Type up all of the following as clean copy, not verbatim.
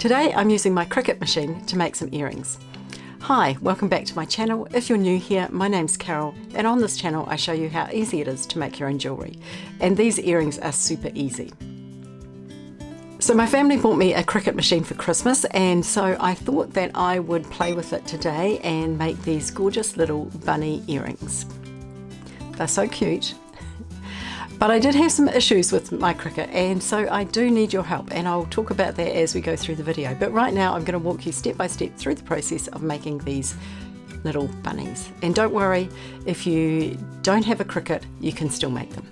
Today I'm using my Cricut machine to make some earrings. Hi, welcome back to my channel. If you're new here, my name's Carol, and on this channel I show you how easy it is to make your own jewellery. And these earrings are super easy. So my family bought me a Cricut machine for Christmas, and so I thought that I would play with it today and make these gorgeous little bunny earrings. They're so cute. But I did have some issues with my Cricut, and so I do need your help, and I'll talk about that as we go through the video. But right now I'm going to walk you step by step through the process of making these little bunnies. And don't worry, if you don't have a Cricut, you can still make them.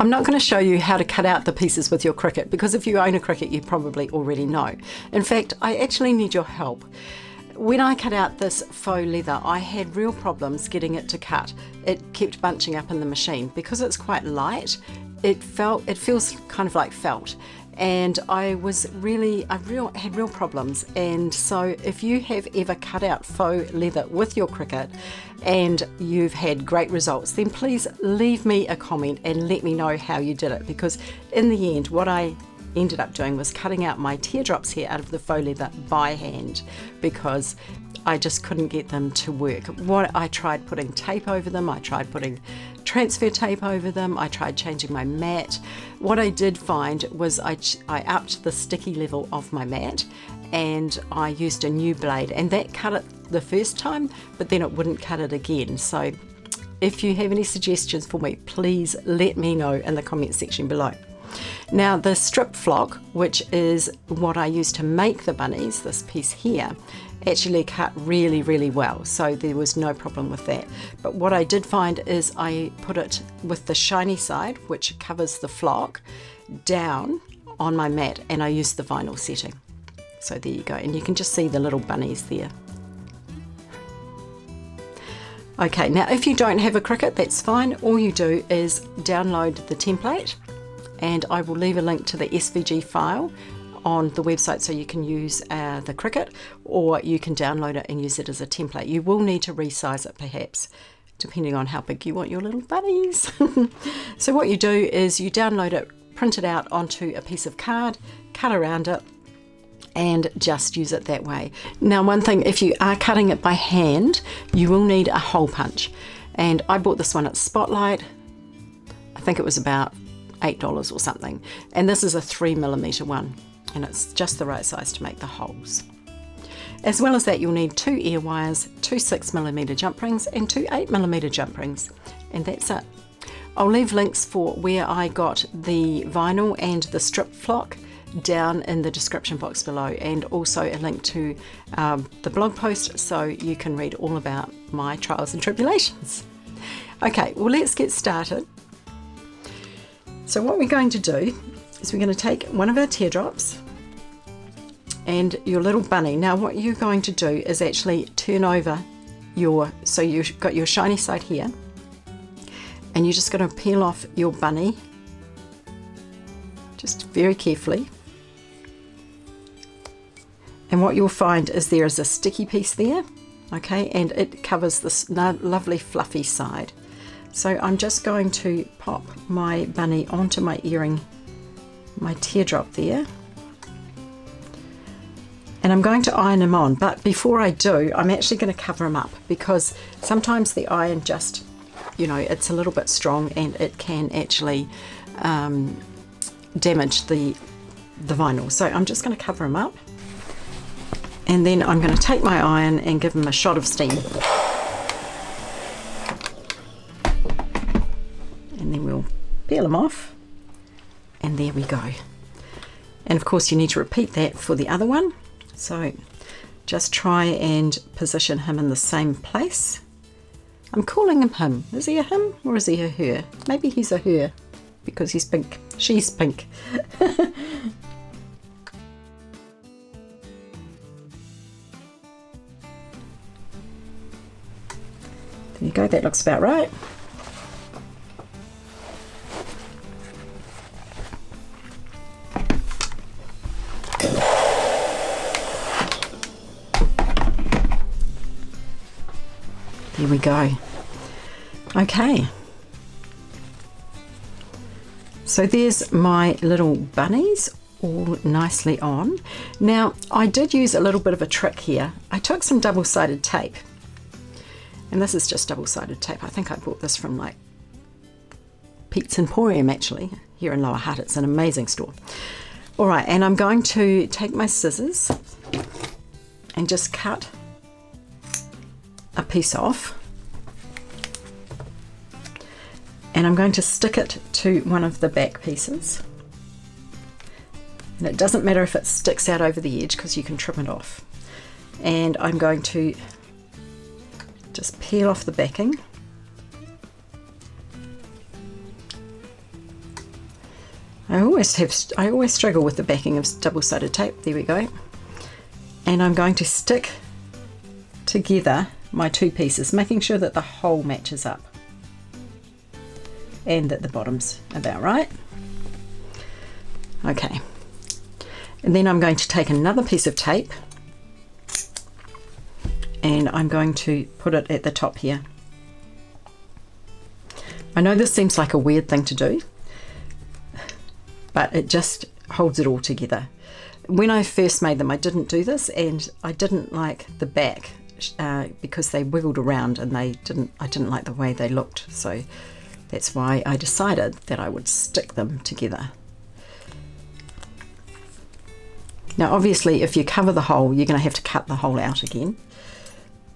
I'm not going to show you how to cut out the pieces with your Cricut, because if you own a Cricut you probably already know. In fact, I actually need your help. When I cut out this faux leather, I had real problems getting it to cut. It kept bunching up in the machine. Because it's quite light, it feels kind of like felt. And I had real problems. And so if you have ever cut out faux leather with your Cricut and you've had great results, then please leave me a comment and let me know how you did it, because in the end what I ended up doing was cutting out my teardrops here out of the faux leather by hand, because I just couldn't get them to work. I tried putting tape over them, I tried putting transfer tape over them, I tried changing my mat. What I did find was I upped the sticky level of my mat, and I used a new blade, and that cut it the first time, but then it wouldn't cut it again. So if you have any suggestions for me, please let me know in the comment section below. Now the strip flock, which is what I use to make the bunnies, this piece here, actually cut really well, so there was no problem with that. But what I did find is I put it with the shiny side, which covers the flock, down on my mat, and I used the vinyl setting. So there you go, and you can just see the little bunnies there. Okay, now if you don't have a Cricut, that's fine. All you do is download the template, and I will leave a link to the SVG file on the website so you can use the Cricut, or you can download it and use it as a template. You will need to resize it perhaps, depending on how big you want your little bunnies. So what you do is you download it, print it out onto a piece of card, cut around it, and just use it that way. Now one thing, if you are cutting it by hand, you will need a hole punch. And I bought this one at Spotlight. I think it was about $8 or something. And this is a 3mm one, and it's just the right size to make the holes. As well as that, you'll need 2 ear wires, 2 6mm jump rings, and 2 8mm jump rings, and that's it. I'll leave links for where I got the vinyl and the strip flock down in the description box below, and also a link to the blog post so you can read all about my trials and tribulations. Okay, well, let's get started. So what we're going to do is we're going to take one of our teardrops and your little bunny. Now what you're going to do is actually turn over so you've got your shiny side here, and you're just going to peel off your bunny just very carefully. And what you'll find is there is a sticky piece there, okay, and it covers this lovely fluffy side. So I'm just going to pop my bunny onto my earring, my teardrop there, and I'm going to iron them on. But before I do, I'm actually going to cover them up, because sometimes the iron just, it's a little bit strong, and it can actually damage the vinyl. So I'm just going to cover them up, and then I'm going to take my iron and give them a shot of steam. And then we'll peel them off, and there we go. And of course you need to repeat that for the other one. So just try and position him in the same place. I'm calling him him. Is he a him or is he a her? Maybe he's a her because he's pink. She's pink. There you go, that looks about right. Here we go. Okay. So there's my little bunnies all nicely on. Now I did use a little bit of a trick here. I took some double-sided tape, and this is just double-sided tape. I think I bought this from like Pete's Emporium actually, here in Lower Hutt. It's an amazing store. All right, and I'm going to take my scissors and just cut a piece off. And I'm going to stick it to one of the back pieces. And it doesn't matter if it sticks out over the edge because you can trim it off. And I'm going to just peel off the backing. I always struggle with the backing of double-sided tape. There we go. And I'm going to stick together my two pieces, making sure that the hole matches up and that the bottom's about right. Okay, and then I'm going to take another piece of tape and I'm going to put it at the top here. I know this seems like a weird thing to do, but it just holds it all together. When I first made them, I didn't do this, and I didn't like the back because they wiggled around and I didn't like the way they looked. So that's why I decided that I would stick them together. Now obviously if you cover the hole, you're going to have to cut the hole out again.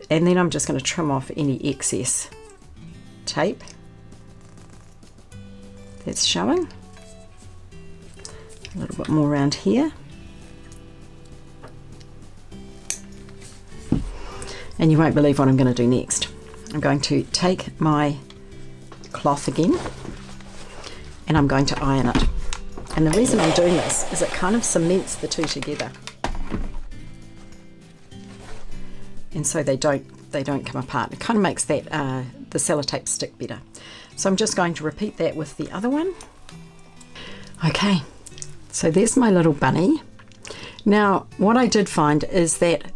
And then I'm just going to trim off any excess tape that's showing. A little bit more around here. And you won't believe what I'm going to do next. I'm going to take my cloth again and I'm going to iron it. And the reason I'm doing this is it kind of cements the two together. And so they don't come apart. It kind of makes that the sellotape stick better. So I'm just going to repeat that with the other one. Okay, so there's my little bunny. Now what I did find is that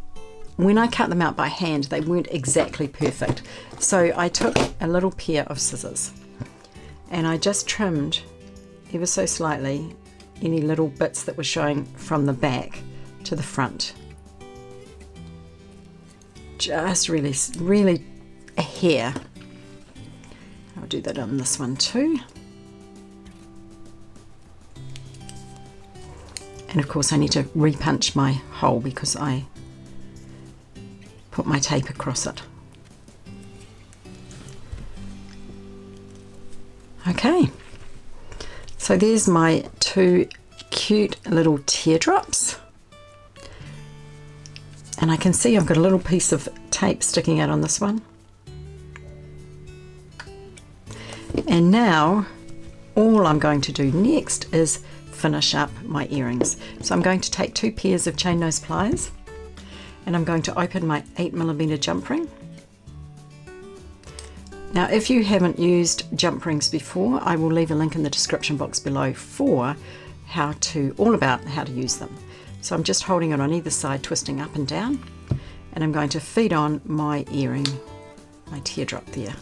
when I cut them out by hand, they weren't exactly perfect. So I took a little pair of scissors and I just trimmed ever so slightly any little bits that were showing from the back to the front. Just really a hair. I'll do that on this one too. And of course I need to repunch my hole because I put my tape across it. Okay, so there's my two cute little teardrops. And I can see I've got a little piece of tape sticking out on this one. And now all I'm going to do next is finish up my earrings. So I'm going to take two pairs of chain nose pliers and I'm going to open my 8mm jump ring. Now if you haven't used jump rings before, I will leave a link in the description box below for all about how to use them. So I'm just holding it on either side, twisting up and down, and I'm going to feed on my earring, my teardrop there.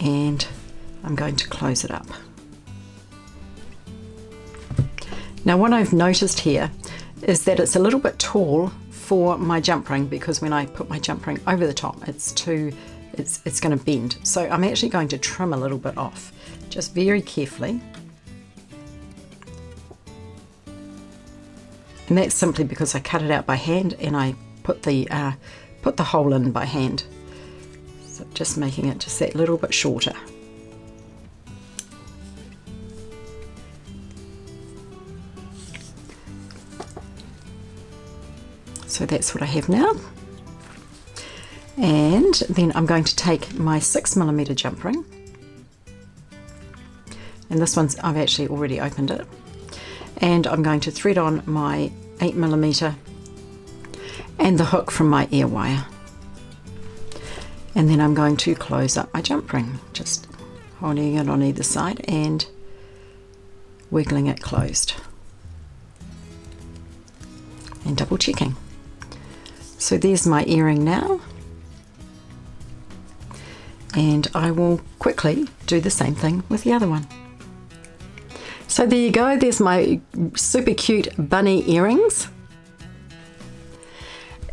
And I'm going to close it up. Now what I've noticed here is that it's a little bit tall for my jump ring because when I put my jump ring over the top, it's going to bend. So I'm actually going to trim a little bit off, just very carefully. And that's simply because I cut it out by hand and I put the hole in by hand. So just making it just that little bit shorter. So that's what I have now. And then I'm going to take my 6mm jump ring. And this one's, I've actually already opened it. And I'm going to thread on my 8mm and the hook from my ear wire. And then I'm going to close up my jump ring, just holding it on either side and wiggling it closed. And double checking. So there's my earring now, And I will quickly do the same thing with the other one. So there you go, there's my super cute bunny earrings.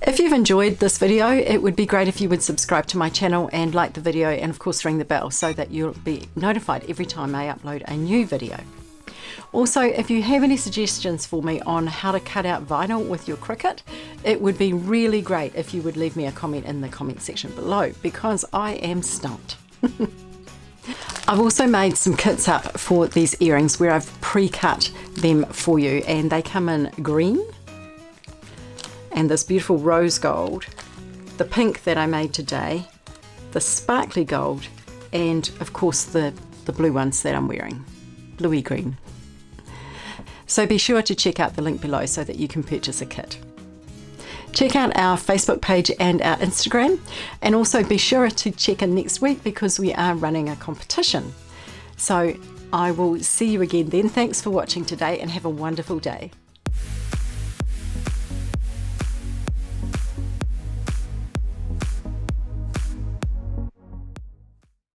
If you've enjoyed this video, it would be great if you would subscribe to my channel and like the video, and of course ring the bell so that you'll be notified every time I upload a new video. Also, if you have any suggestions for me on how to cut out vinyl with your Cricut, it would be really great if you would leave me a comment in the comment section below, because I am stumped. I've also made some kits up for these earrings where I've pre-cut them for you, and they come in green and this beautiful rose gold, the pink that I made today, the sparkly gold, and of course the blue ones that I'm wearing, bluey green. So be sure to check out the link below so that you can purchase a kit. Check out our Facebook page and our Instagram, and also be sure to check in next week because we are running a competition. So I will see you again then. Thanks for watching today and have a wonderful day.